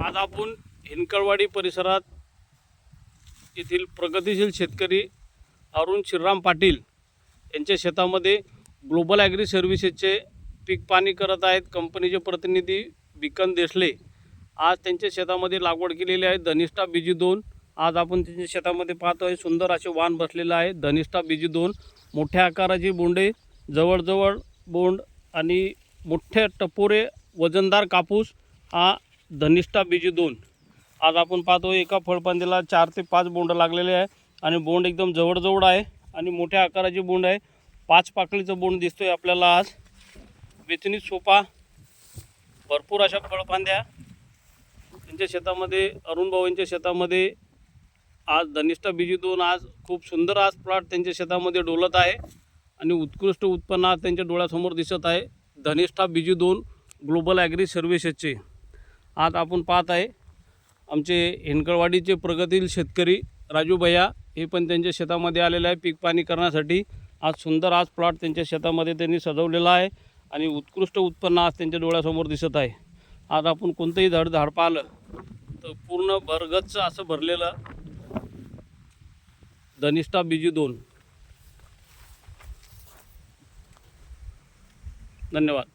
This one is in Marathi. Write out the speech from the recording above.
आज आपण हिनकळवाडी परिसरात येथील प्रगतिशील शेतकरी अरुण श्रीराम पाटील यांच्या शेतामध्ये ग्लोबल ॲग्री सर्व्हिसेसचे पीक पाणी करत आहेत कंपनीचे प्रतिनिधी बिकन देसले। आज त्यांच्या शेतामध्ये लागवड केलेली आहे धनिष्ठा BG2। आज आपण त्यांच्या शेतामध्ये पाहतोय सुंदर असे वाण बसलेले आहे धनिष्ठा BG2। मोठ्या आकाराची बोंडे, जवळजवळ बोंड आणि मोठे टपोरे वजनदार कापूस हा धनिष्ठा BG2। आज आपण पाहतो एका फळपांदीला 4 ते 5 बोंड लागलेले आहे आणि बोंड एकदम जवळ आहे आणि मोठ्या आकाराची बोंड आहे। 5 पाकळीचं बोंड दिसतोय आपल्याला। आज वेचणीत सोपा भरपूर अशा फळपांद्या त्यांच्या शेतामध्ये, अरुण भाऊ यांच्या शेतामध्ये आज धनिष्ठा BG2 आज खूप सुंदर आज प्लॉट त्यांच्या शेतामध्ये डोलत आहे आणि उत्कृष्ट उत्पन्न आज त्यांच्या डोळ्यासमोर दिसत आहे धनिष्ठा BG2 ग्लोबल ॲग्री सर्व्हिसेसचे। आज आपण पाहत आहे आमचे हिनकळवाडीचे प्रगतिशील शेतकरी राजू भैया हे पण त्यांच्या शेतामध्ये आलेले आहे पीक पाणी करण्यासाठी। आज सुंदर आज प्लॉट त्यांच्या शेतामध्ये त्यांनी सजवलेला आहे आणि उत्कृष्ट उत्पन्न आज त्यांच्या डोळ्यासमोर दिसत आहे। आज आपण कोणतेही झाड पाहिलं तर पूर्ण भरगच्च असं भरलेलं धनिष्ठा BG2। धन्यवाद।